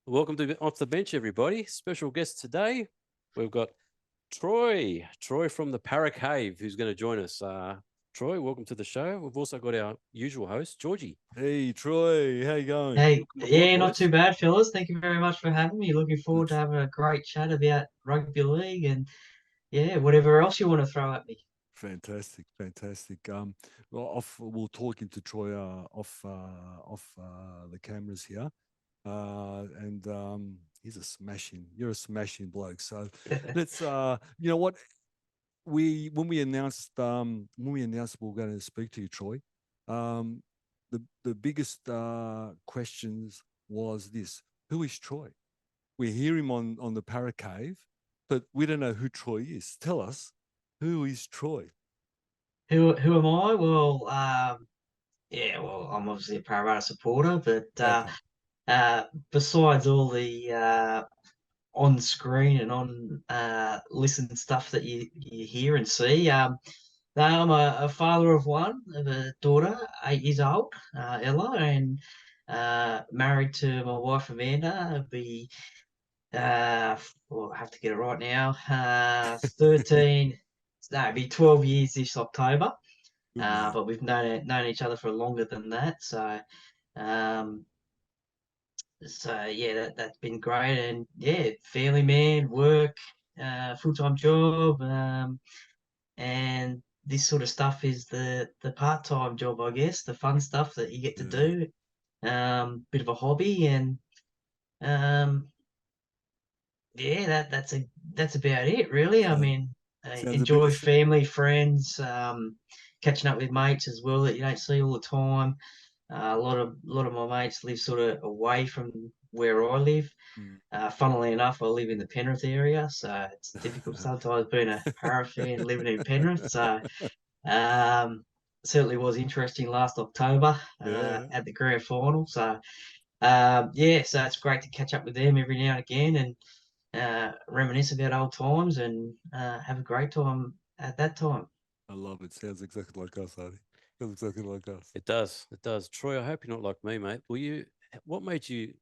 Welcome to Off the Bench, everybody. Special guest today. We've got Troy from the Parra Cave, who's going to join us. Troy, welcome to the show. We've also got our usual host, Georgie. Hey Troy, how you going? Hey, Welcome aboard, yeah, not too boys. bad, fellas. Thank you very much for having me. Looking forward Good. to having a great chat about rugby league and yeah, whatever else you want to throw at me. Fantastic, fantastic. Well, we'll talk into Troy off the cameras here, and he's you're a smashing bloke. So let's, you know what, when we announced we were going to speak to you, Troy, um, the biggest questions was this: who is Troy? We hear him on the Parra Cave, but we don't know who Troy is. Tell us, who is Troy? Who am I? Well, yeah, well, I'm obviously a Parramatta supporter, but Okay. besides all the on screen and on listen stuff that you hear and see, now I'm a father of one, of a daughter, 8 years old, Ella, and married to my wife Amanda. I'll be well, I have to get it right now. 13, no, it'll be 12 years this October. Good man. But we've known each other for longer than that. Um, so yeah, that's been great. And yeah, family man, work, full-time job, and this sort of stuff is the part-time job, I guess, the fun stuff that you get to Yeah. do. Bit of a hobby, and um, yeah, that's about it, really. I Sounds mean, I sounds a bit. enjoy family, friends, catching up with mates as well that you don't see all the time. A lot of my mates live sort of away from where I live. Mm. Funnily enough, I live in the Penrith area, so it's difficult sometimes being a Parra fan living in Penrith. So um, certainly was interesting last October Yeah, at the grand final. So yeah, so it's great to catch up with them every now and again and reminisce about old times and have a great time at that time. I love it. Sounds exactly like us, Adi. Sounds exactly like us. It does. It does. Troy, I hope you're not like me, mate. What made you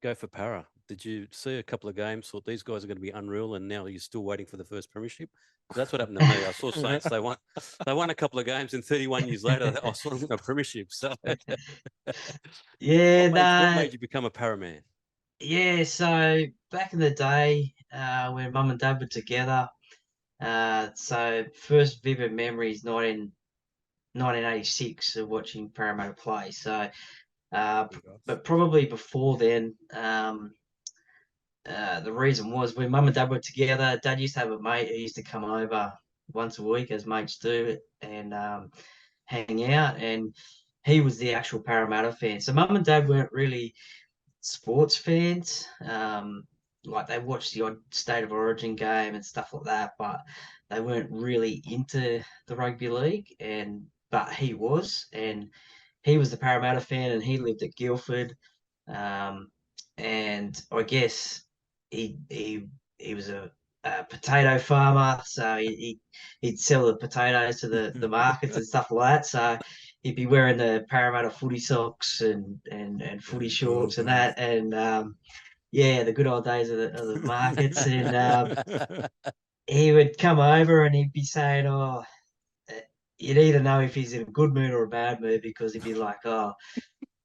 go for Parra? Did you see a couple of games, thought these guys are going to be unreal, and now you're still waiting for the first premiership? That's what happened to me. I saw Saints. They won a couple of games, and 31 years later, I saw them win a premiership. So, Yeah, what no, made you become a Parra man? yeah. So back in the day, when mum and dad were together, so first vivid memories 1986 of watching Parramatta play. So, Like us. but probably before then, the reason was when mum and dad were together, dad used to have a mate who used to come over once a week, as mates do, and hang out. And he was the actual Parramatta fan. So mum and dad weren't really sports fans. Like they watched the odd State of Origin game and stuff like that, but they weren't really into the rugby league. And but he was, and he was the Parramatta fan, and he lived at Guildford. Um, and I guess he was a potato farmer, so he'd sell the potatoes to the markets and stuff like that. So he'd be wearing the Parramatta footy socks and footy Yeah, good old shorts and days. that, and yeah, the good old days of the markets. And he would come over and he'd be saying, "Oh, eh, you'd either know if he's in a good mood or a bad mood because he'd be like, oh."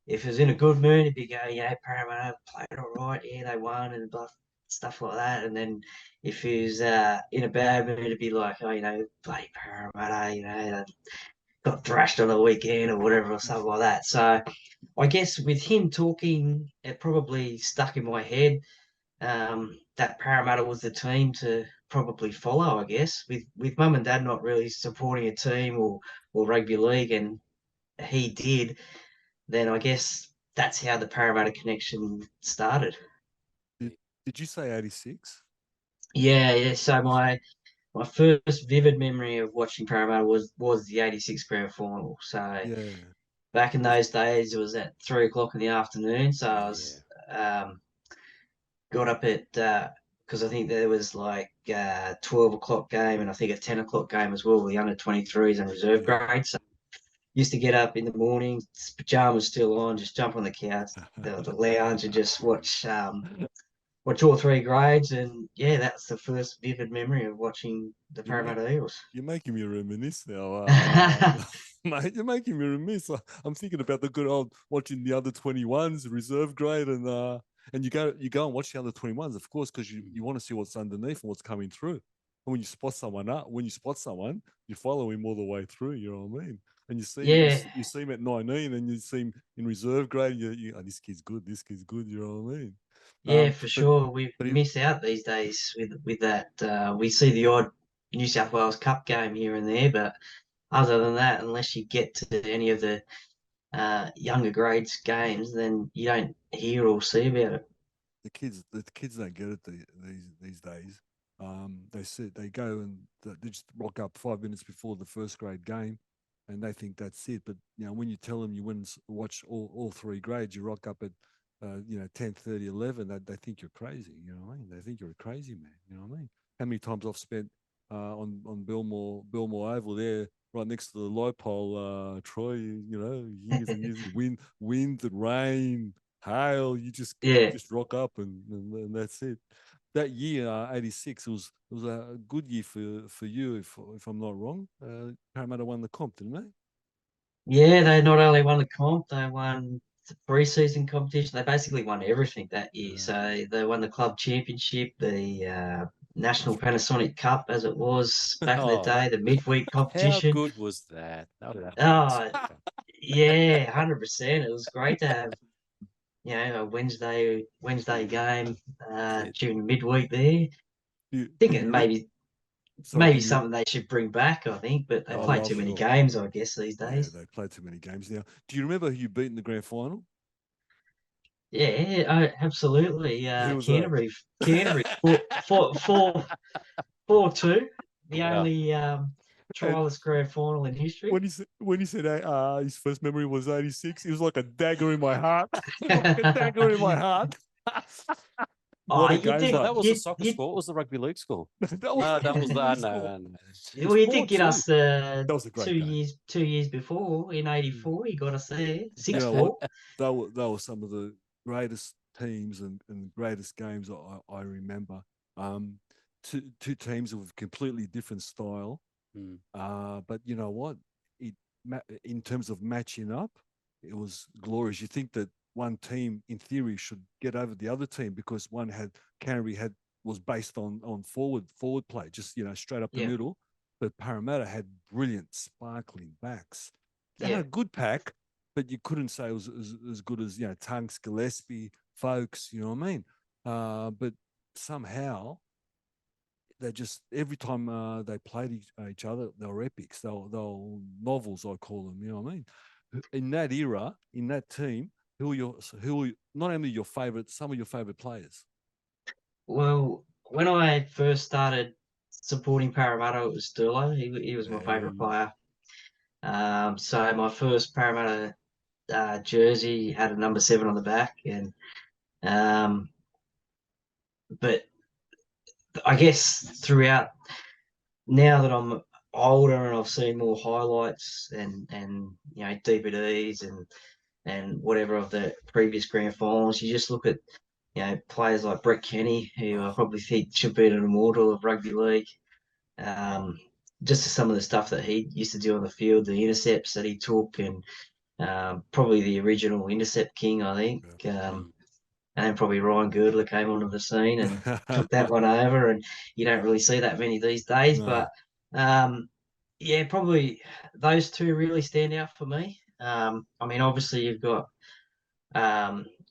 If he was in a good mood, he'd be going, yeah, Parramatta played all right, yeah, they won and blah, stuff like that. And then if he was in a bad mood, he'd be like, oh, play Parramatta, they got thrashed on the weekend or whatever or something like that. So I guess with him talking, it probably stuck in my head that Parramatta was the team to probably follow, I guess, with mum and dad not really supporting a team or rugby league, and he did, then I guess that's how the Parramatta connection started. did, did you say 86? Yeah, yeah. So my first vivid memory of watching Parramatta was the '86 grand final. So Yeah. back in Was those days, it was at 3 o'clock in the afternoon. So I Yeah. was got up at because I think there was like 12 o'clock game and I think a 10 o'clock game as well, the under 23s and reserve yeah. grades. So used to get up in the morning, pajamas still on, just jump on the couch, the lounge, and just watch all three grades. And yeah, that's the first vivid memory of watching the You make- Parramatta Eels. You're making me reminisce now. Mate, you're making me reminisce. I'm thinking about the good old watching the under 21s, reserve grade, and you go and watch the under 21s, of course, because you want to see what's underneath and what's coming through. And when you spot someone, you follow him all the way through. You know what I mean? And you see Yeah, you see him at 19, and you see him in reserve grade. This kid's good. This kid's good. You know what I mean? yeah, for But sure. We but miss out these days with that. We see the odd New South Wales Cup game here and there, but other than that, unless you get to any of the younger grades games, then you don't hear or see about it. the kids don't get it these days. They go and they just rock up 5 minutes before the first grade game, and they think that's it. But when you tell them you went and watch all three grades, you rock up at 10:30, 11. They think you're crazy. You know what I mean? They think you're a crazy man. You know what I mean? How many times I've spent on Belmore Oval there, right next to the light pole, Troy. Years and years, wind and rain, hail. You just Yeah, rock up and that's it. That year, '86, it was a good year for you, if I'm not wrong. Parramatta won the comp, didn't they? yeah. They not only won the comp, they won the pre-season competition. They basically won everything that year. Yeah. So they won the club championship, the National Panasonic Cup, as it was back in the Oh, day, the midweek how competition. good was that? That was Oh, yeah, 100%. It was great to have a Wednesday game it. during the midweek there. Do Think you it remember? Sorry, maybe can you? something they should bring back. I think, but they Oh, play well, too many sure. games, I guess, these Yeah, days. they played too many games now. Do you remember who you beat in the grand final? Yeah, absolutely. Who was that? Canterbury, 4-2, the Yeah. only And trialist grand final in history. when he said his first memory was '86, it was like a dagger in my heart. Like a dagger in my heart. Oh, What a you game, So did, but that was the you, soccer you, score. What was the rugby league score? that was That was the that. score. No, no. It was well, you did get 4-2. us That was a great two game. years 2 years before in '84. You got us there, You six know what? four. That were some of the greatest teams and greatest games I remember. Um, two teams with completely different style. Mm. But you know what? In terms of matching up, it was glorious. You think that one team, in theory, should get over the other team because Canterbury was based on forward play, just straight up the Yeah, middle. But Parramatta had brilliant, sparkling backs. They had yeah. a good pack, but you couldn't say it was as good as Tunks, Gillespie, Folks. You know what I mean? But somehow they just every time they played each other, they were epics. They were novels, I call them. You know what I mean? In that era, in that team, who are not only your favorite, some of your favorite players? Well, when I first started supporting Parramatta, it was Sterlo. He was my favourite Hey, player. So my first Parramatta jersey had a number 7 on the back, and um, but I guess throughout now that I'm older and I've seen more highlights and DVDs and whatever of the previous grand finals, you just look at players like Brett Kenny, who I oh, probably think should be an immortal of rugby league. Um, just some of the stuff that he used to do on the field, the intercepts that he took, and probably the original intercept king, I think. Mm. And then probably Ryan Girdler came onto the scene and took that one over. And you don't really see that many these days. no, But yeah, probably those two really stand out for me. I mean, obviously, you've got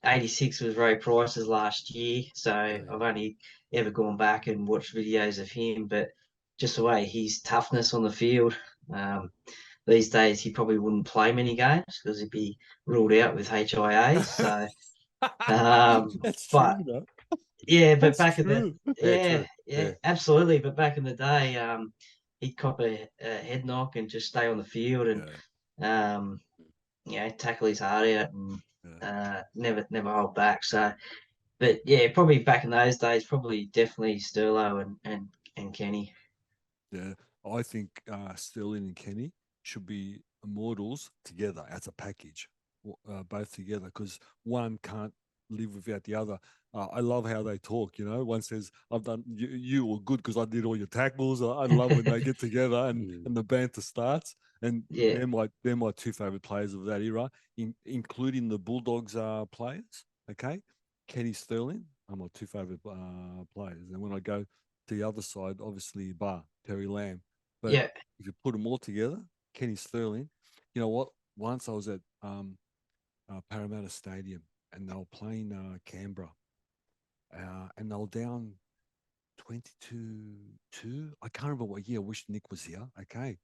86 was Ray Price's last year. So Oh, yeah. I've only ever gone back and watched videos of him. But just the way his toughness on the field. Um, these days, he probably wouldn't play many games because he'd be ruled out with HIAs. So, that's but true, though. yeah, but That's back in the true. Yeah, yeah, true. yeah, Yeah. absolutely. But back in the day, he'd cop a head knock and just stay on the field and Yeah, um, tackle his heart out and yeah, never hold back. So, but yeah, probably back in those days, probably definitely Sterlo and Kenny. yeah. I think Sterling and Kenny should be immortals together as a package, both together, because one can't live without the other. I love how they talk. One says, "I've done you were good because I did all your tackles." I love when they get together and the banter starts. And Yeah. they're my two favorite players of that era, including the Bulldogs players. Okay, Kenny Sterling are my two favorite players. And when I go to the other side, obviously Terry Lamb. But Yeah. if you put them all together, Kenny Sterling, you know what? Once I was at Parramatta Stadium and they were playing Canberra, and they were down 22-2. I can't remember what year. I wish Nick was here. Okay.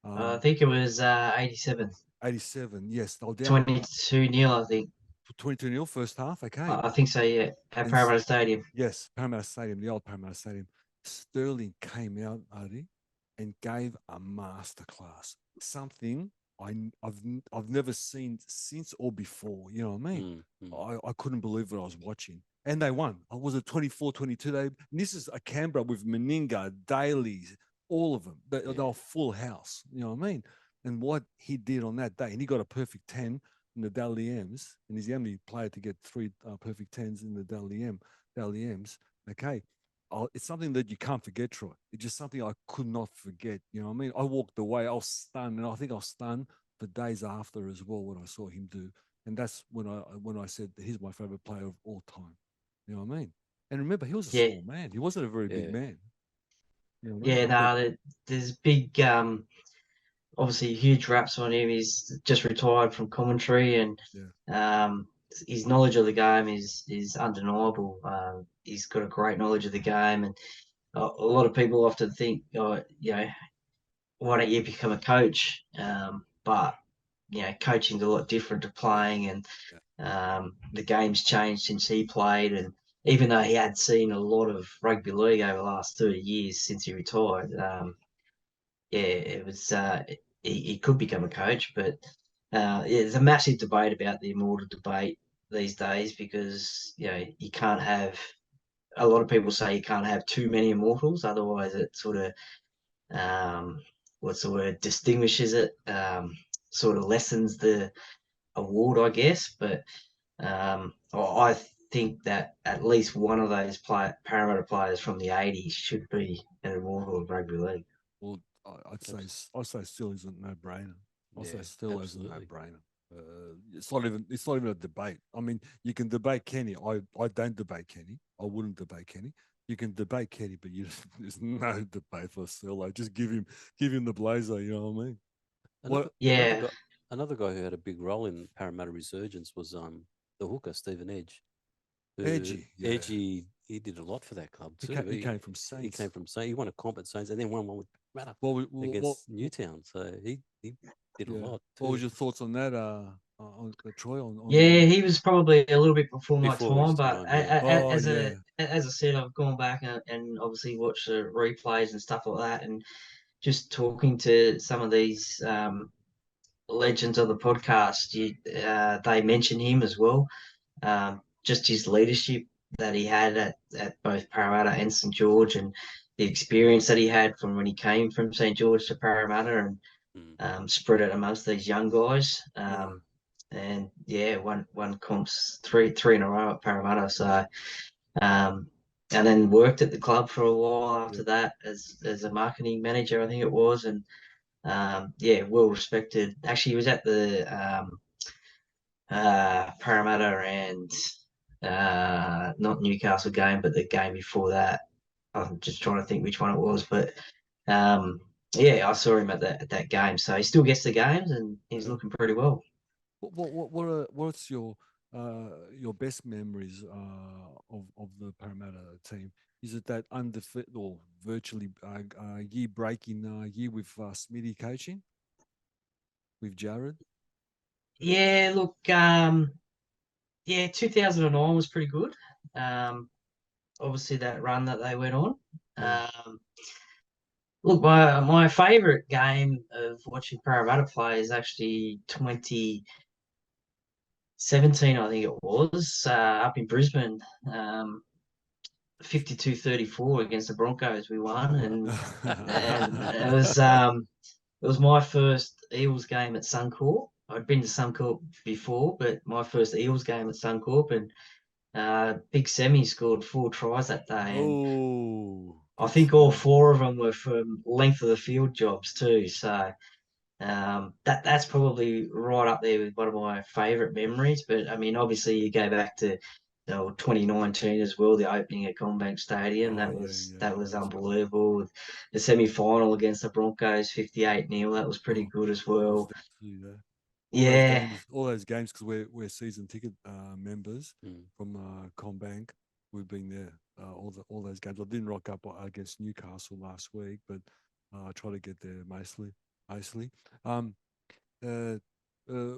I think it was 87. 87. Yes, they were down 22-0, I think. 22-0 first half. Okay. I think so, yeah. At And Parramatta Stadium. yes, Parramatta Stadium, the old Parramatta Stadium. Sterling came out, Artie, and gave a masterclass. Something I've never seen since or before. You know what I mean? I couldn't believe what I was watching. And they won. I was at 24-22. And this is a Canberra with Meninga, Dailies, all of them. They were full house. You know what I mean? And what he did on that day, and he got a perfect 10 in the Dally M's, and he's the only player to get 3 perfect 10s in the Dally M's. Okay. It's something that you can't forget, Troy. It's just something I could not forget. You know what I mean? I walked away, I was stunned, and I think I was stunned for days after as well when I saw him do. And that's when I said that he's my favorite player of all time. You know what I mean? And remember, he was a small man. He wasn't a very big man. You know what I mean? Yeah, there's big, obviously huge raps on him. He's just retired from commentary, and his knowledge of the game is undeniable. He's got a great knowledge of the game, and a lot of people often think, oh, why don't you become a coach? But coaching's a lot different to playing, and the game's changed since he played. And even though he had seen a lot of rugby league over the last 30 years since he retired, it was he could become a coach. But there's a massive debate about the immortal debate these days, because you can't have. A lot of people say you can't have too many immortals, otherwise it sort of what's the word, distinguishes it, sort of lessens the award, I guess. But I think that at least one of those Parramatta players from the 80s should be an immortal of rugby league. Well, I'd say still is a no-brainer. I'll say still is a no-brainer. It's not even a debate. I mean, you can debate Kenny. I don't debate Kenny. I wouldn't debate Kenny. You can debate Kenny, but there's no debate for Sterlo. Just give him the blazer. You know what I mean? Another guy who had a big role in Parramatta resurgence was the hooker Stephen Edge. Edgy, he did a lot for that club too. He came from Saints. He came from Saints. He won a comp at Saints and then won one with Parramatta against Newtown. So he did a lot. What was your thoughts on that, on Troy? He was probably a little bit before my time, but as I said, I've gone back and obviously watched the replays and stuff like that, and just talking to some of these legends of the podcast, they mention him as well. Just his leadership that he had at both Parramatta and St George, and the experience that he had from when he came from St George to Parramatta, and spread it amongst these young guys. And won comps three in a row at Parramatta. So, and then worked at the club for a while after that as a marketing manager, I think it was, and well respected. Actually, he was at the Parramatta and not Newcastle game, but the game before that. I'm just trying to think which one it was, but I saw him at that game. So he still gets the games, and he's looking pretty well. What's your best memories of the Parramatta team? Is it that undefeated or virtually year-breaking year with Smitty coaching with Jared? Yeah, look, 2009 was pretty good. Obviously that run that they went on. Look, my favourite game of watching Parramatta play is actually 2017, I think it was, up in Brisbane. 52-34 against the Broncos we won, and it it was my first Eels game at Suncorp. I'd been to Suncorp before, but my first Eels game at Suncorp, and Big Semi scored 4 tries that day, and Oh, I big think all Sammy. 4 of them were from length of the field jobs too. So that's probably right up there with one of my favourite memories. But I mean, obviously, you go back to 2019 as well, the opening at Combank Stadium. Oh That yeah, was yeah, that was that's good. unbelievable. With the semi-final against the Broncos, 58-0. That was pretty Oh, good as was well. definitely there. Yeah, All those games, because we're season ticket members Mm. from Combank. We've been there all those games. I didn't rock up against Newcastle last week, but I try to get there mostly. Um, uh, uh,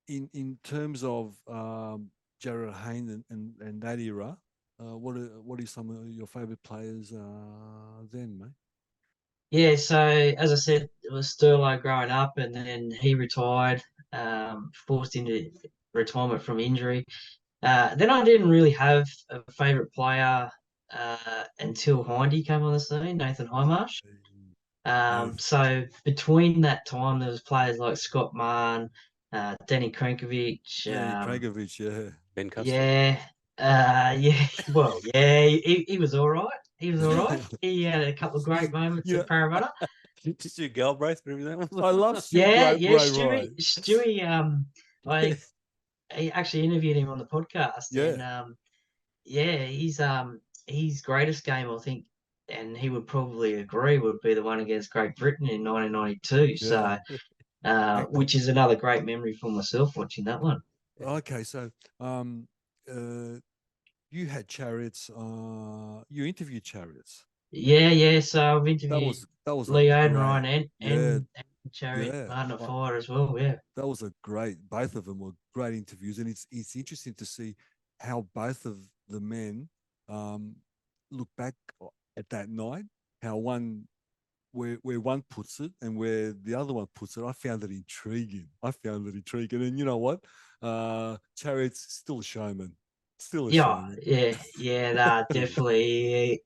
in terms of Jared Hayne and that era, what are some of your favourite players then, mate? yeah. So as I said, it was Sterlo growing up, and then he retired, forced into retirement from injury. Then I didn't really have a favourite player until Hindy came on the scene, Nathan Highmarsh. Yes, So between that time, there was players like Scott Mann, Danny Krankovic. Danny Kragovic, yeah. Ben Custer. Yeah, yeah. Well, yeah, he was all right. He was all right. He had a couple of great moments Yeah, at Parramatta. Stu Galbraith, remember that I one? love Stu Yeah, yeah. Right, right. Stewie. I he actually interviewed him on the podcast, and Yeah, yeah, his greatest game, I think, and he would probably agree, would be the one against Great Britain in 1992. yeah. So, Hey, which is another great memory for myself watching that one. okay, so uh, you had chariots. You interviewed chariots. Yeah, yeah. So I've interviewed That was a Lee great. Ryan Yeah, and Chariot yeah. Martin Fire as well. Yeah, That was a great. Both of them were great interviews, and it's interesting to see how both of the men um, look back at that night. How where one puts it and where the other one puts it. I found it intriguing. And you know what? Chariot's still a showman. Still a yeah, showman. yeah. Definitely.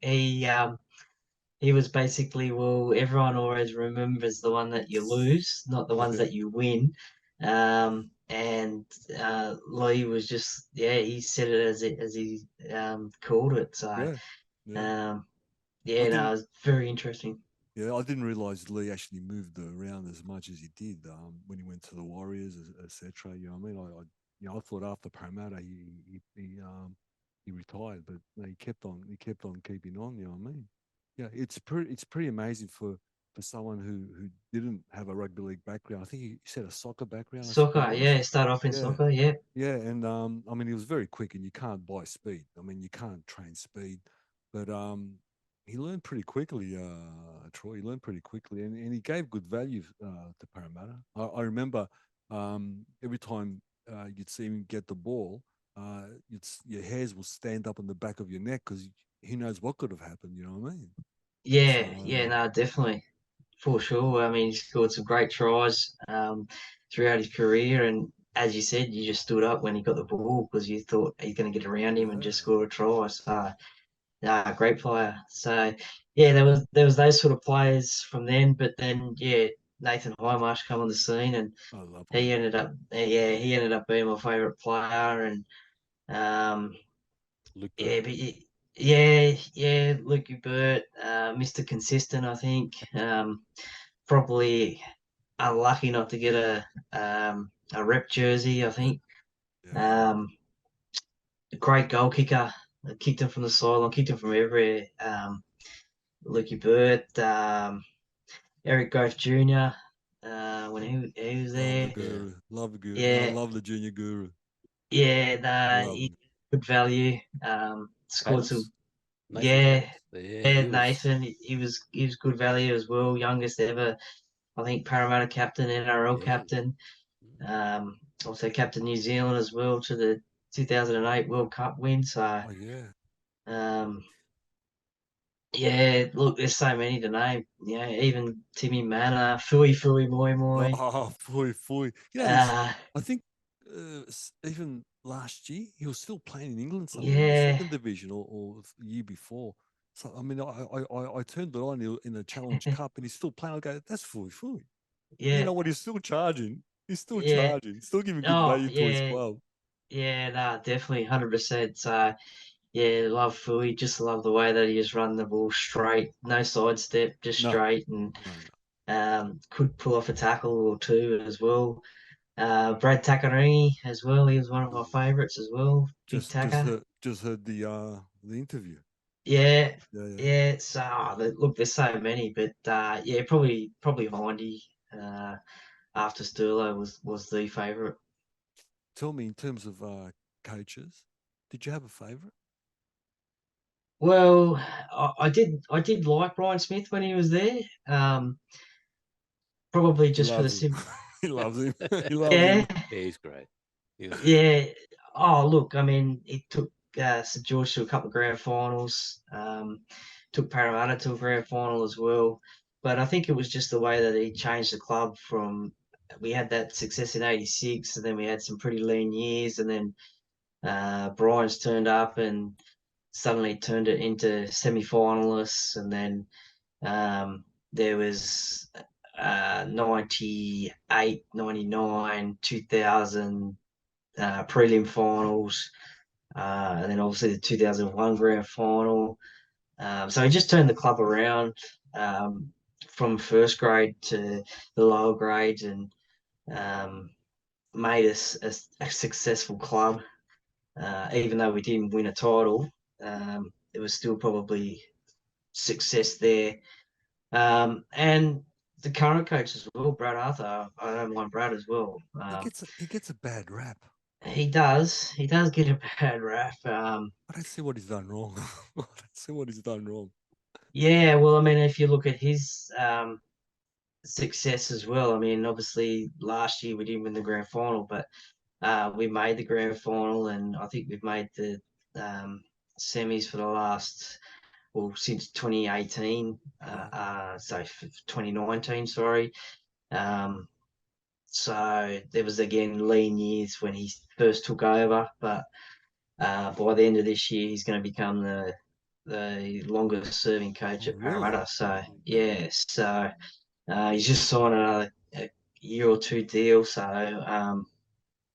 He was basically, well, everyone always remembers the one that you lose, not the ones Yeah, that you win. And Lee was just, yeah, he said it as he called it. So, yeah, yeah. um, I yeah, no, it didn't. was very interesting. Yeah, I didn't realize Lee actually moved around as much as he did when he went to the Warriors, etc. You know what I mean? I thought after Parramatta he retired, but no, he kept on keeping on. You know what I mean? Yeah, it's pretty amazing for someone who didn't have a rugby league background. I think he said a soccer background. I think it Soccer, was. yeah, start off in Yeah, soccer, yeah. yeah, and I mean, he was very quick, and you can't buy speed. I mean, you can't train speed, but he learned pretty quickly. Troy, he learned pretty quickly, and he gave good value to Parramatta. I remember every time you'd see him get the ball, your hairs will stand up on the back of your neck because he knows what could have happened. You know what I mean? So Yeah, yeah, no, definitely. For sure. I mean, he scored some great tries throughout his career. And as you said, you just stood up when he got the ball because you thought he's going to get around him and just yeah, score a try. So, yeah, great player. So, yeah, there was those sort of players from then. But then, yeah, Nathan Highmarsh come on the scene, and I love he him. ended up being my favourite player. And um, Luke Burt. yeah, yeah, Lukey Burt, Mr. Consistent, I think. Probably unlucky not to get a rep jersey, I Yeah, think. yeah, Um, great goal kicker. I kicked him from the sideline, kicked him from everywhere. Lukey Burt, Eric Grove Jr. When he was love the there. Yeah. guru, love the guru. I Yeah, love the junior guru. yeah, Love he him. good value. Scored some. Palis? Nathan Yeah, Palis. Yeah, yeah, he was. Nathan. He was good value as well. Youngest ever, I think, Parramatta captain, NRL Yeah. captain. Mm. Also captain New Zealand as well to the 2008 World Cup win. So, Oh yeah. um, yeah, look, there's so many to name. Even Timmy Manor, Fui Moi Moi. Oh, boy. You know, Uh, I think even last year he was still playing in England somewhere in the yeah, second division or the year before. So I mean, I turned it on in the Challenge Cup and he's still playing. I go, that's Fui. Yeah, what? He's still charging. He's still yeah. charging. Still giving good Oh, value to his yeah, club. yeah. Nah, definitely, 100%. So yeah, love Fui. Just love the way that he just run the ball straight, no sidestep, just No, straight, and no, no. could pull off a tackle or two as well. Brad Takarini as well. He was one of my Mm. favourites as well. Big Just Taka. heard the interview. Yeah, Yeah, yeah. yeah. So look, there's so many, but yeah, probably Hindy after Sterlo was the favourite. Tell me, in terms of coaches, did you have a favourite? Well, I did like Brian Smith when he was there. Probably He just for the loves him. sim. He loves him. He loves Yeah, him. Yeah, he's great. He was good. yeah. Oh, look, I mean, it took St George to a couple of grand finals. Took Parramatta to a grand final as well. But I think it was just the way that he changed the club from. We had that success in '86, and then we had some pretty lean years, and then Brian's turned up and suddenly turned it into semi-finalists, and then there was 98, 99, 2000 prelim finals, and then obviously the 2001 grand final. So he just turned the club around um, from first grade to the lower grades and um, made us a successful club. Even though we didn't win a title, it was still probably success there. And the current coach as well, Brad Arthur. I don't mind Brad as well. He gets a bad rap. He does. He does get a bad rap. I don't see what he's done wrong. I don't see what he's done wrong. Yeah, well, I mean, if you look at his success as well, I mean, obviously last year we didn't win the grand final, but we made the grand final, and I think we've made the um, semis for the last, well, since 2018, Right. so 2019, sorry. Um, so there was again lean years when he first took over, but by the end of this year, he's going to become the longest serving coach Oh, at really? Parramatta. So Okay. yeah, so he's just signed another a year or two deal. So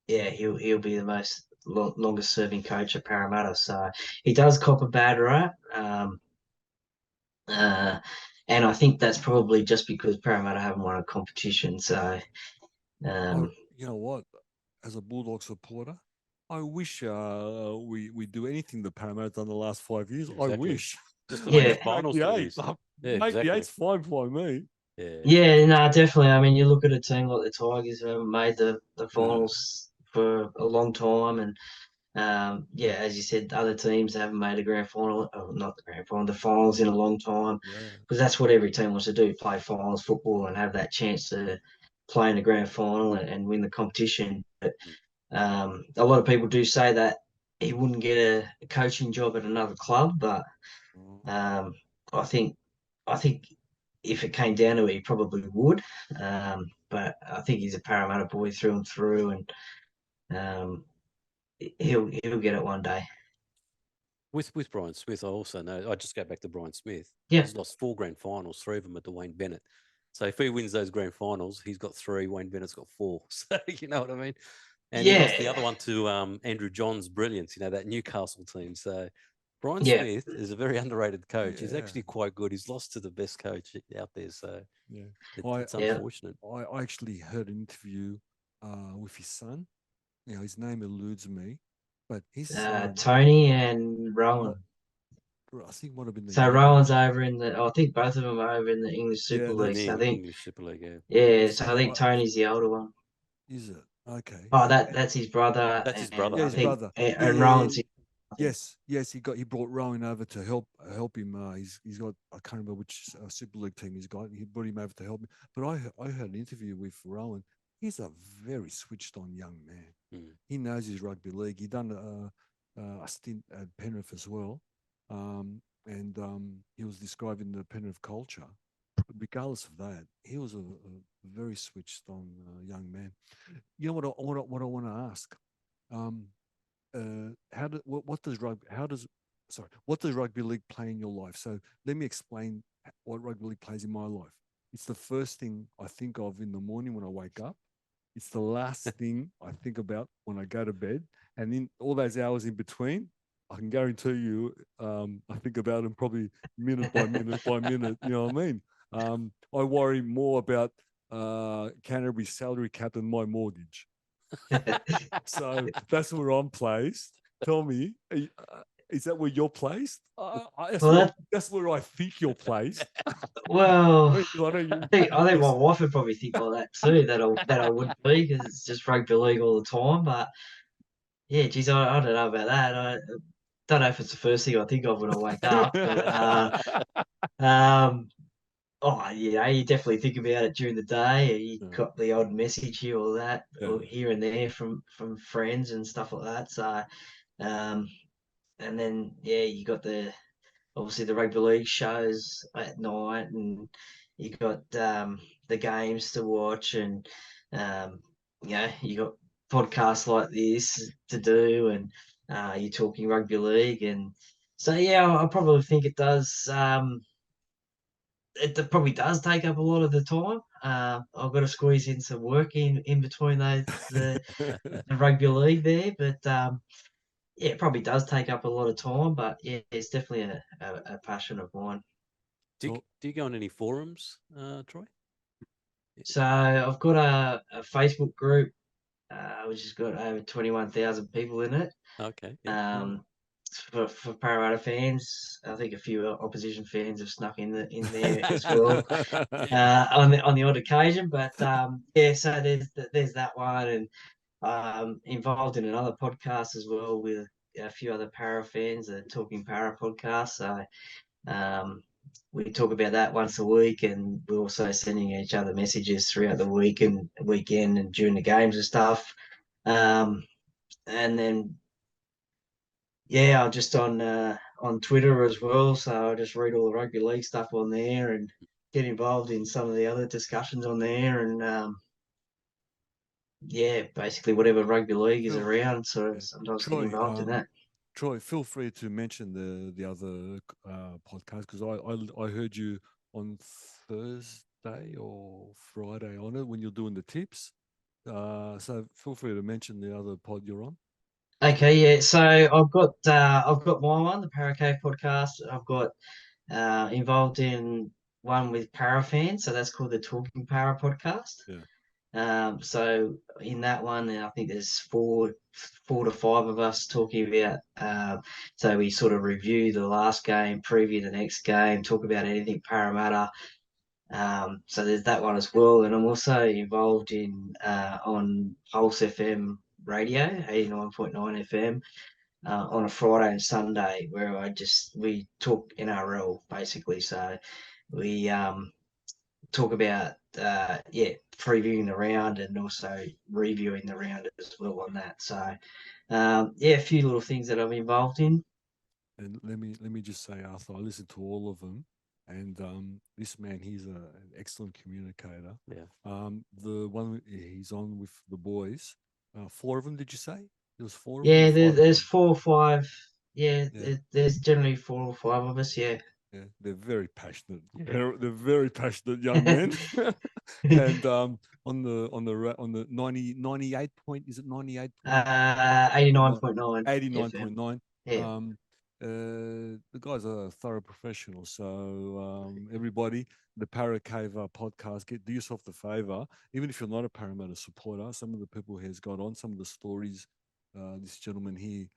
yeah, he'll be the most longest serving coach at Parramatta. So he does cop a bad rap. Uh, and I think that's probably just because Parramatta haven't won a competition. So I, um, you know what? As a Bulldog supporter, I wish we do anything the Parramatta done the last 5 years. I Exactly. wish. Just to make the yeah, Make finals the for eight. these. Yeah, Make the exactly. eight's fine by me. Yeah, yeah, exactly. no, definitely. I mean, you look at a team like the Tigers who haven't made the No. finals for a long time, and yeah, as you said, other teams haven't made a grand final, oh, not the grand final, the finals in a long time, Yeah. because that's what every team wants to do: play finals football and have that chance to play in the grand final and win the competition. But Mm. a lot of people do say that he wouldn't get a coaching job at another club, but Mm. um, I think I think if it came down to it, he probably would. But I think he's a Parramatta boy through and through, and um, he'll get it one day. With Brian Smith, I also know. I just go back to Brian Smith. Yeah, He's lost 4 grand finals, 3 of them at the Wayne Bennett. So if he wins those grand finals, he's got 3. Wayne Bennett's got 4. So you know what I mean. And he lost the yeah, other one to Andrew John's brilliance. You know that Newcastle team. So Brian yeah. Smith is a very underrated coach. He's Yeah. actually quite good. He's lost to the best coach out there. So Yeah. it's Yeah, unfortunate. I actually heard an interview with his son. His name eludes me, but his son, Tony and no, Rowan. I think might have been the So younger. Rowan's over in the. I think both of them are over in the English Yeah, Super In League. the So I think, English Super League, yeah. yeah. it's So I think Tony's the older one. is it okay? Oh, that's his brother, That's his and brother. Yeah, I his Yeah. think brother. Yeah, and yeah, yeah. Rowan's. I think. Yes. He brought Rowan over to help him. He's got, I can't remember which Super League team he's got. He brought him over to help me. But I heard an interview with Rowan. He's a very switched on young man. Mm. He knows his rugby league. He done a stint at Penrith as well, and he was describing the Penrith culture. But regardless of that, he was a very switched on young man. You know what I want to ask? Um, how do what does rugby how does sorry what does rugby league play in your life? So let me explain what rugby league plays in my life. It's the first thing I think of in the morning when I wake up. It's the last thing I think about when I go to bed. And in all those hours in between, I can guarantee you, I think about them probably minute by minute by minute. You know what I mean? I worry more about Canterbury's salary cap than my mortgage. So that's where I'm placed. Tell me, is that where you're placed? Well, That's where I think you're placed. well, I know you, I think my wife would probably think like that too. That I would be, because it's just rugby league all the time. But yeah, geez, I don't know about that. I don't know if it's the first thing I think of when I wake up. But um, oh yeah, you definitely think about it during the day. You got the odd message here or that, or here and there from friends and stuff like that. So, um, and then yeah, you got obviously the rugby league shows at night, and you got the games to watch, and you got podcasts like this to do, and you're talking rugby league, and so yeah, I probably think it does. It probably does take up a lot of the time. I've got to squeeze in some work in between the rugby league there, but yeah, it probably does take up a lot of time. But yeah, it's definitely a passion of mine. Do you go on any forums, Troy? So I've got a Facebook group, which has got over 21,000 people in it. Okay. Yeah. For Parramatta fans, I think a few opposition fans have snuck in there as well, on the odd occasion. But yeah, so there's that one, and involved in another podcast as well with a few other Parra fans, the Talking Parra podcast. So um, we talk about that once a week, and we're also sending each other messages throughout the week and weekend and during the games and stuff. Um, and then yeah, I'm just on Twitter as well, so I just read all the rugby league stuff on there and get involved in some of the other discussions on there, and yeah, basically whatever rugby league is around, so sometimes get involved in that. Troy, feel free to mention the other podcast, because I heard you on Thursday or Friday on it when you're doing the tips. So feel free to mention the other pod you're on. Okay, yeah. So I've got my one, the Parra Cave podcast. I've got involved in one with Parra fans, so that's called the Talking Parra podcast. Yeah. So in that one, I think there's four to five of us talking about. So we sort of review the last game, preview the next game, talk about anything Parramatta. So there's that one as well, and I'm also involved in on Pulse FM radio, 89.9 FM, on a Friday and Sunday, where we talk NRL basically. So we talk about previewing the round and also reviewing the round as well on that. So yeah, a few little things that I'm involved in. And let me just say, Arthur, I listened to all of them, and this man, he's an excellent communicator. Yeah. The one he's on with the boys, four of them, did you say? There was four of Yeah, them? there's 4 or 5. Yeah, Yeah. there's generally 4 or 5 of us. Yeah. Yeah, they're very passionate. They're very passionate young men. And on the 98 point, is it 98 point? 89.9 89.9. Yeah. The guys are thorough professionals. So everybody, the Parra Cave podcast, do yourself the favor. Even if you're not a Parramatta supporter, some of the people he has got on, some of the stories this gentleman here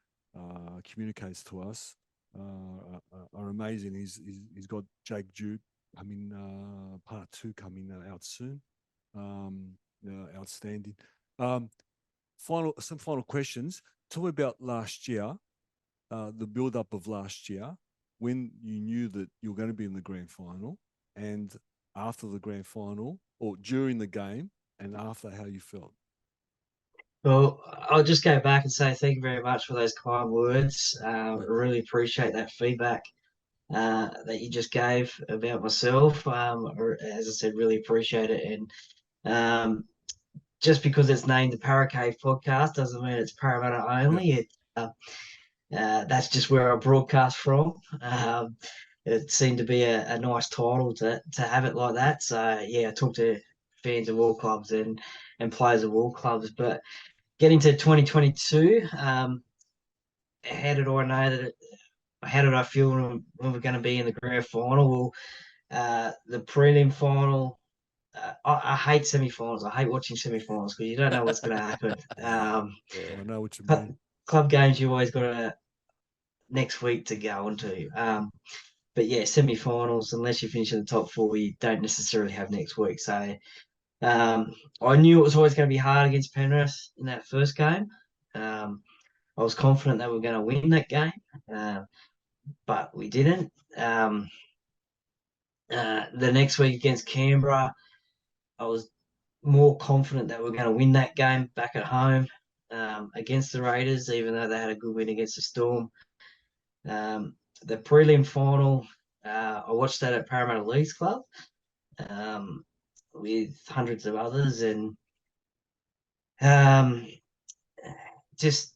communicates to us are amazing. He's got Jake Jude part 2 coming out soon. Outstanding. Some final questions. Tell me about last year, the build up of last year, when you knew that you were going to be in the grand final, and after the grand final, or during the game, and after, how you felt. Well, I'll just go back and say thank you very much for those kind words. I really appreciate that feedback that you just gave about myself. As I said, really appreciate it. And just because it's named the Parra Cave podcast doesn't mean it's Parramatta only. That's just where I broadcast from. it seemed to be a nice title to have it like that. So yeah, I talked to fans of all clubs and players of all clubs. But getting to 2022, how did I know that? How did I feel when we're going to be in the grand final? Well, the prelim final. I hate semi-finals. I hate watching semi-finals because you don't know what's going to happen. I know what you Club, mean. club games you always got to next week to go into. But yeah, semi-finals, unless you finish in the top four, you don't necessarily have next week. So I knew it was always going to be hard against Penrith in that first game. I was confident that we were going to win that game, but we didn't. The next week against Canberra, I was more confident that we are going to win that game back at home against the Raiders, even though they had a good win against the Storm. The prelim final, I watched that at Parramatta Leagues Club with hundreds of others, and just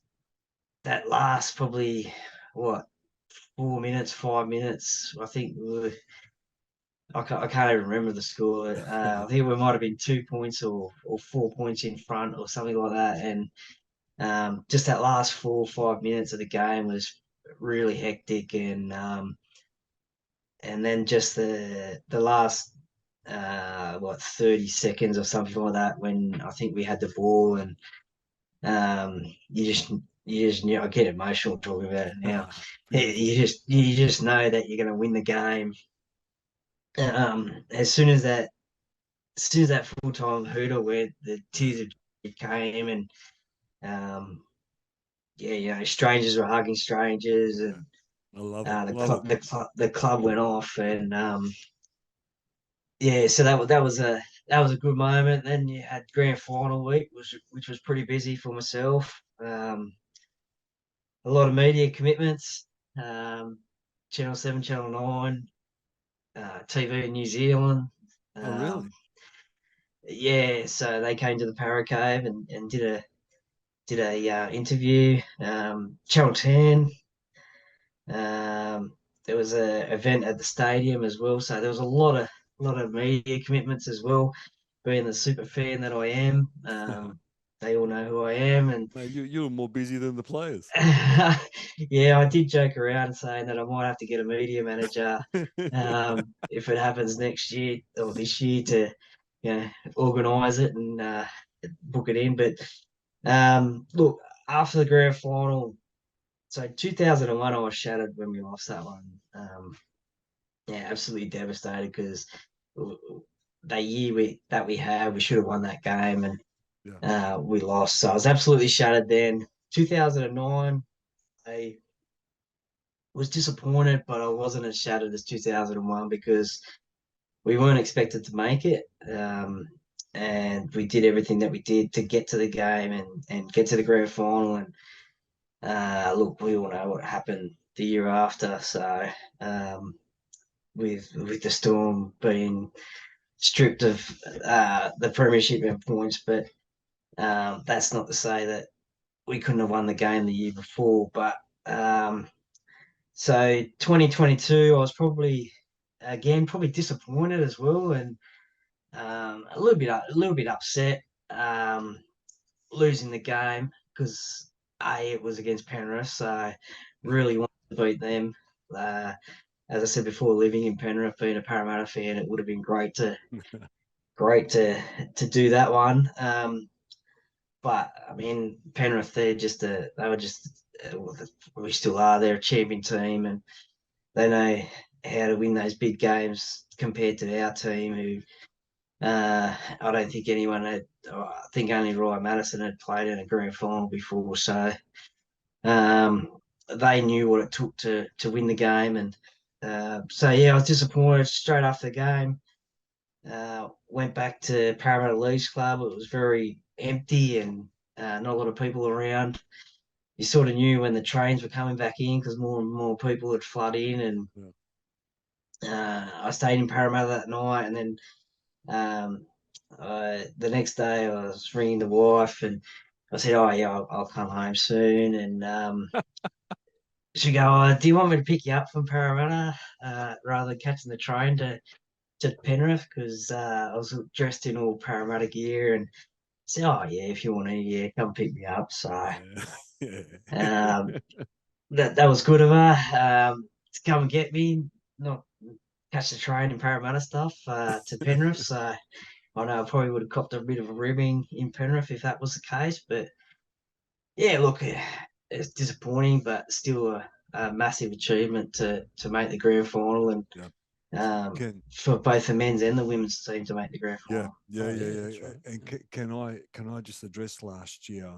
that last probably 4 minutes, 5 minutes. I think I can't even remember the score. I think we might have been 2 points or 4 points in front or something like that, and just that last 4 or 5 minutes of the game was really hectic, and then just the last 30 seconds or something like that when I think we had the ball, and you just knew. I get emotional talking about it now. Beautiful. You just know that you're going to win the game. As soon as that full time hooter went, the tears of joy came, and strangers were hugging strangers, and I love it. Love it. the club went off, and so that was a good moment. Then you had grand final week, which was pretty busy for myself. A lot of media commitments, Channel 7, Channel 9, TV in New Zealand. Oh, really? So they came to the Parra Cave and did a interview. Channel 10. There was a event at the stadium as well, so there was a lot of media commitments as well. Being the super fan that I am, they all know who I am, and Mate, you were more busy than the players. yeah, I did joke around saying that I might have to get a media manager if it happens next year or this year to, organise it and book it in. But look, after the grand final, so 2001, I was shattered when we lost that one. Absolutely devastated because the year that we had, we should have won that game, and Yeah. we lost. So I was absolutely shattered then. 2009, I was disappointed, but I wasn't as shattered as 2001 because we weren't expected to make it. And we did everything that we did to get to the game and get to the grand final. And look, we all know what happened the year after. So with the Storm being stripped of the premiership and points, but that's not to say that we couldn't have won the game the year before. But so 2022, I was probably disappointed as well, and a little bit upset losing the game because it was against Penrith, so I really wanted to beat them. As I said before, living in Penrith, being a Parramatta fan, it would have been great to do that one. But I mean, Penrith, we still are. They're a champion team, and they know how to win those big games compared to our team, who I don't think anyone had. I think only Ryan Madison had played in a grand final before, so they knew what it took to win the game, and so I was disappointed straight after the game. Went back to Parramatta Leagues Club. It was very empty and not a lot of people around. You sort of knew when the trains were coming back in because more and more people would flood in. And I stayed in Parramatta that night, and then the next day I was ringing the wife and I said, "Oh yeah, I'll come home soon." And she go, oh, do you want me to pick you up from Parramatta rather than catching the train to Penrith? Because I was dressed in all Parramatta gear and said, oh, yeah, if you want to, yeah, come pick me up. So Yeah. um, that was good of her to come and get me, not catch the train in Parramatta stuff to Penrith. So I know I probably would have copped a bit of a ribbing in Penrith if that was the case. But yeah, look, it's disappointing, but still a massive achievement to make the grand final and Yeah. Can for both the men's and the women's team to make the grand yeah, final. yeah, Oh, yeah, yeah, yeah. that's right. And can I just address last year?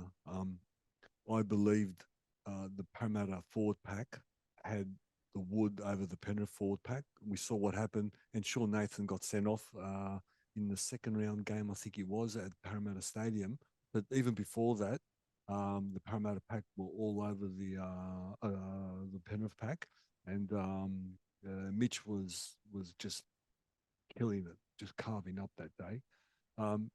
I believed the Parramatta forward pack had the wood over the Penrith forward pack. We saw what happened, and Sean Nathan got sent off in the second round game, I think it was, at Parramatta Stadium. But even before that, the Parramatta pack were all over the Penrith pack, and Mitch was just killing it, just carving up that day. Um,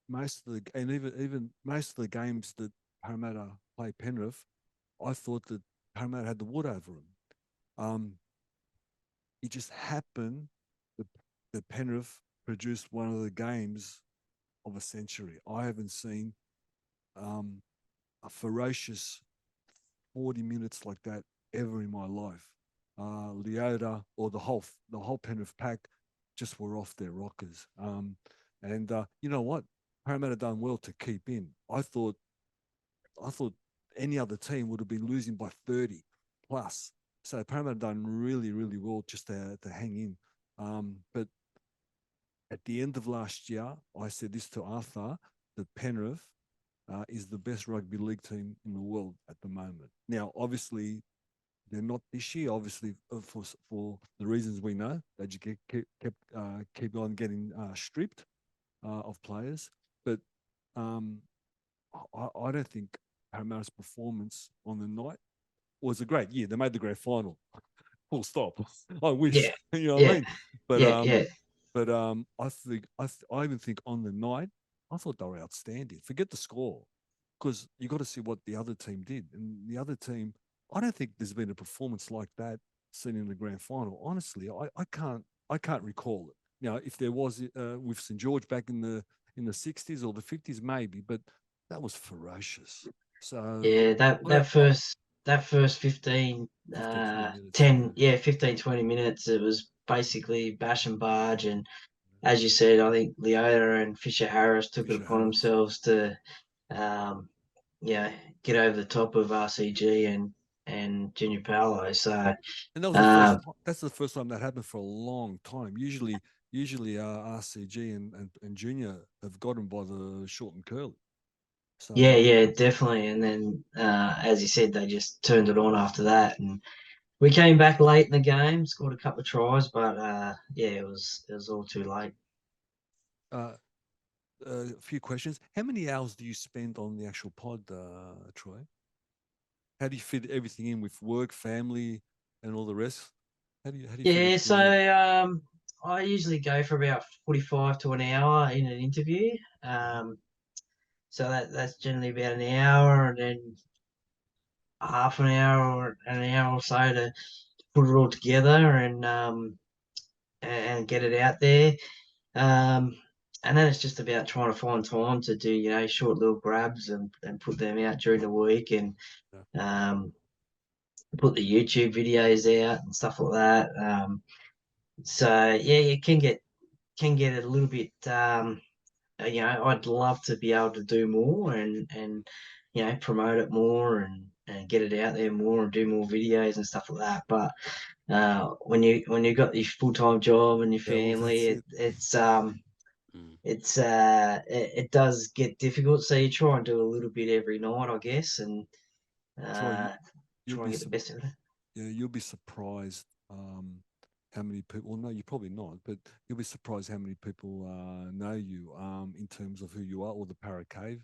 most of the and even most of the games that Parramatta play Penrith, I thought that Parramatta had the wood over them. It just happened that, Penrith produced one of the games of a century. I haven't seen a ferocious 40 minutes like that ever in my life. Leota or the whole Penrith pack just were off their rockers. And you know what? Parramatta done well to keep in. I thought any other team would have been losing by 30 plus. So Parramatta done really, really well just to hang in. But at the end of last year, I said this to Arthur, that Penrith is the best rugby league team in the world at the moment. Now, obviously, they're not this year, obviously, for the reasons we know. They just keep on getting stripped of players. But I don't think Parramatta's performance on the night was a great year. They made the grand final. Full stop. I wish, Yeah, you know what I yeah, mean? But yeah, yeah. I even think on the night, I thought they were outstanding. Forget the score, because you got to see what the other team did. And the other team, I don't think there's been a performance like that seen in the grand final. Honestly, I can't recall it. Now, if there was with St George back in the 60s or the 50s, maybe, but that was ferocious. So Yeah, I don't, that first 15 15, 20 minutes, 10 yeah 15 20 minutes it was basically bash and barge, and as you said, I think Leota and Fisher Harris took it Fisher upon Harris. themselves to um get over the top of RCG and Junior Paolo. So And that was the first. um That's the first time that happened for a long time. Usually, RCG and Junior have gotten by the short and curly. yeah, So yeah, definitely. And then as you said, they just turned it on after that, and we came back late in the game, scored a couple of tries, but yeah, it was all too late. uh, a few questions. How many hours do you spend on the actual pod, Troy? How do you fit everything in with work, family, and all the rest? How do you fit Yeah, everything so in? I usually go for about 45 to an hour in an interview. Mhm. So that's generally about an hour, and then half an hour or an hour or so to put it all together and get it out there. Um, and then it's just about trying to find time to do, short little grabs and put them out during the week, and Yeah. um, put the YouTube videos out and stuff like that. So yeah, it can get a little bit. I'd love to be able to do more and promote it more and get it out there more and do more videos and stuff like that. But when you got your full time job and your Yeah, well, family, that's it. Mm. it does get difficult. So you try and do a little bit every night, I guess, and Troy, uh, you'll try and be get the best of it. yeah, you'll be surprised how many people. Well, no, you're probably not, but you'll be surprised how many people know you in terms of who you are, or the Parra Cave.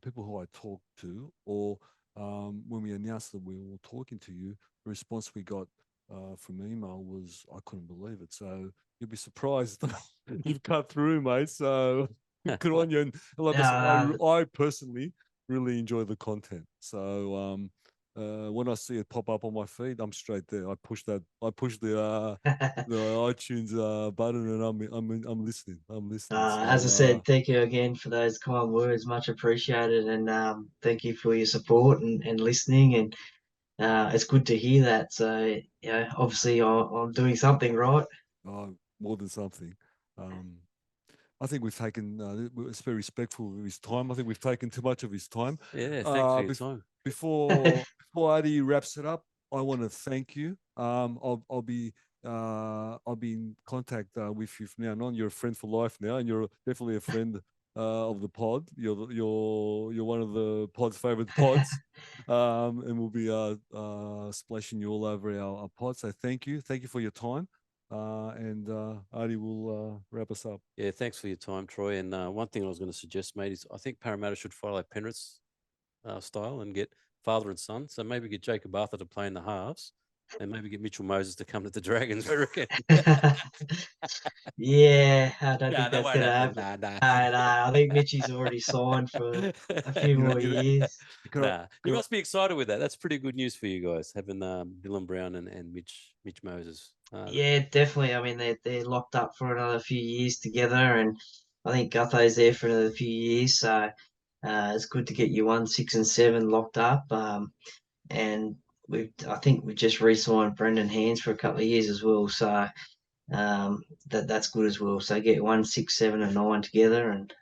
People who I talk to, or when we announced that we were all talking to you, the response we got from email was, "I couldn't believe it." So you'll be surprised. You've cut through, mate. So good on you. And like I said, Uh, I personally really enjoy the content. So when I see it pop up on my feed, I'm straight there. I push the iTunes button, and I'm listening. I'm listening. As I So said, thank you again for those kind words. Much appreciated. And thank you for your support and listening. And it's good to hear that. So, obviously I'm doing something right. more than something. I think we've taken. It's very respectful of his time. I think we've taken too much of his time. Yeah, thanks for your time. Before Adi wraps it up, I want to thank you. I'll be in contact with you from now on. You're a friend for life now, and you're definitely a friend of the pod. You're one of the pod's favorite pods, and we'll be splashing you all over our pod. So thank you for your time. And Adi will wrap us up. Yeah, thanks for your time, Troy. And one thing I was going to suggest, mate, is I think Parramatta should follow Penrith's style and get father and son. So maybe get Jacob Arthur to play in the halves, and maybe get Mitchell Moses to come to the Dragons. I reckon. Yeah, I don't Nah, think that that's won't going to happen. happen. Nah. I think Mitchy's already signed for a few You know, more you know, years. Nah, you must be excited with that. That's pretty good news for you guys, having Dylan Brown and Mitch Moses. Yeah, definitely. I mean, they're locked up for another few years together, and I think Gutho's there for another few years. So it's good to get you 1, 6, and 7 locked up. And I think we just re-signed Brendan Hands for a couple of years as well. So that's good as well. So get 1, 6, 7, and 9 together, and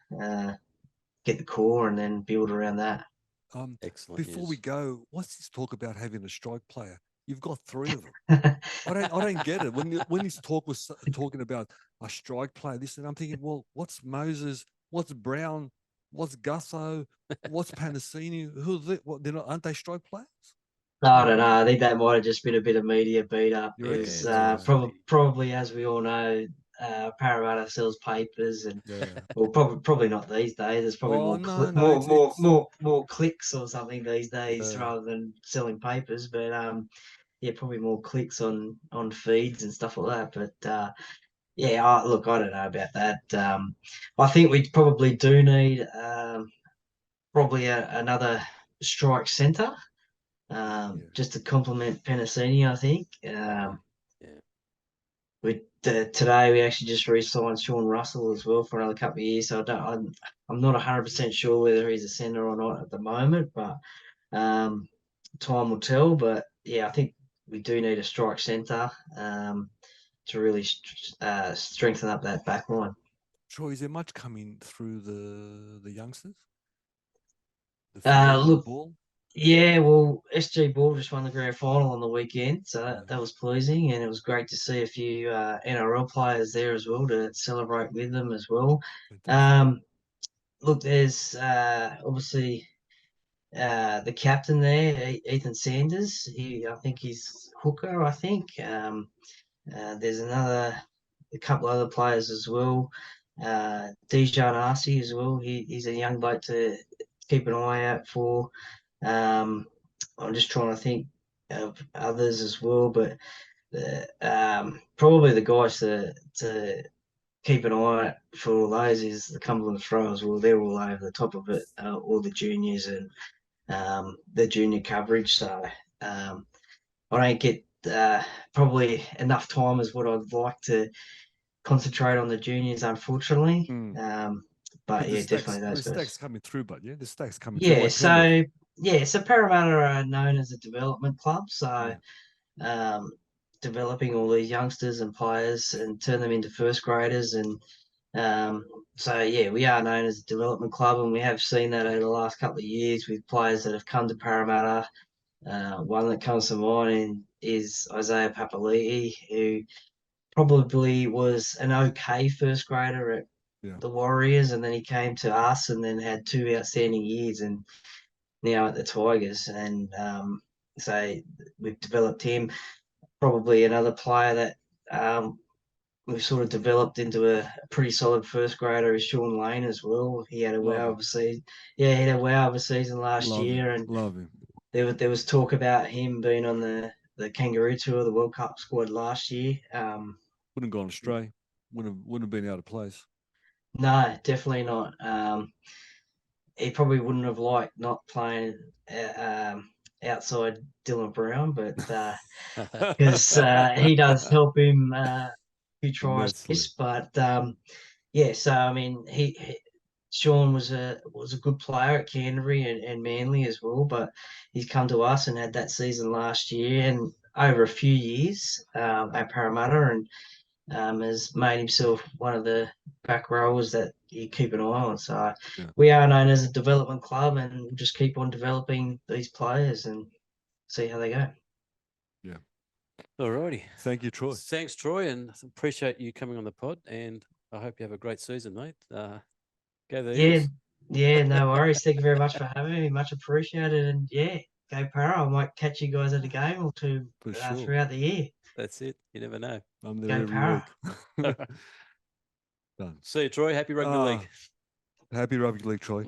get the core, and then build around that. Excellent Before news. we go, what's this talk about having a strike player? You've got 3 of them. I don't get it. When this talk was talking about a strike player, this, and I'm thinking, well, what's Moses? What's Brown? What's Gutho? What's Panasini? Aren't they strike players? I don't know. I think that might have just been a bit of media beat up. You It reckon? was Yeah. probably, as we all know, Parramatta sells papers, and Yeah. well, probably not these days. There's probably Oh more no, it's more clicks or something these days yeah. rather than selling papers. But yeah, probably more clicks on feeds and stuff like that. But yeah, look, I don't know about that. I think we probably do need probably another strike centre. Just to complement Penasini, I think. Yeah. Today we actually just re-signed Sean Russell as well for another couple of years. So I'm not 100% sure whether he's a centre or not at the moment, but time will tell. But yeah, I think we do need a strike centre to really strengthen up that back line. Troy, is there much coming through the youngsters? The field, the Look, ball? yeah, well, SG Ball just won the grand final on the weekend, so Yeah. that was pleasing, and it was great to see a few NRL players there as well to celebrate with them as well. Fantastic. Look, there's obviously the captain there, Ethan Sanders. I think he's hooker. I think there's a couple other players as well. Dijon Arcee as well. He's a young bloke to keep an eye out for. I'm just trying to think of others as well, but probably the guys to keep an eye out for all those is the Cumberland Throwers. Well, they're all over the top of it, all the juniors and the junior coverage. So I don't get probably enough time as what I'd like to concentrate on the juniors, unfortunately. But yeah, definitely those the guys. stacks coming through, but yeah, the stacks coming through Yeah, like Penrith. so Parramatta are known as a development club. So Yeah. um, developing all these youngsters and players and turn them into first graders. And so, yeah, we are known as a development club, and we have seen that over the last couple of years with players that have come to Parramatta. One that comes to mind is Isaiah Papali'i, who probably was an okay first grader at the Warriors, and then he came to us and then had 2 outstanding years, and now at the Tigers. And so we've developed him. Probably another player that we've sort of developed into a pretty solid first grader is Sean Lane as well. He had a Love wow him. of a season. Yeah, he had a wow of a season last Love year, him. and Love him. there was talk about him being on the Kangaroo Tour, the World Cup squad last year. Wouldn't have gone astray. Wouldn't have been out of place. No, definitely not. He probably wouldn't have liked not playing outside Dylan Brown, but because he does help him few tries Immensely. miss. But yeah, so I mean, Sean was a good player at Canterbury and Manly as well, but he's come to us and had that season last year and over a few years at Parramatta, and has made himself one of the back rowers that you keep an eye on. So Yeah. we are known as a development club, and we'll just keep on developing these players and see how they go. Yeah. Alrighty. Thank you, Troy. Thanks, Troy, and appreciate you coming on the pod. And I hope you have a great season, mate. Go the Yeah, Eels. yeah, no worries. Thank you very much for having me. Much appreciated. And yeah, go Parra. I might catch you guys at a game or two For sure. throughout the year. That's it. You never know. I'm there Go every Parra. week. Done. See you, Troy. Happy rugby league. Happy rugby league, Troy.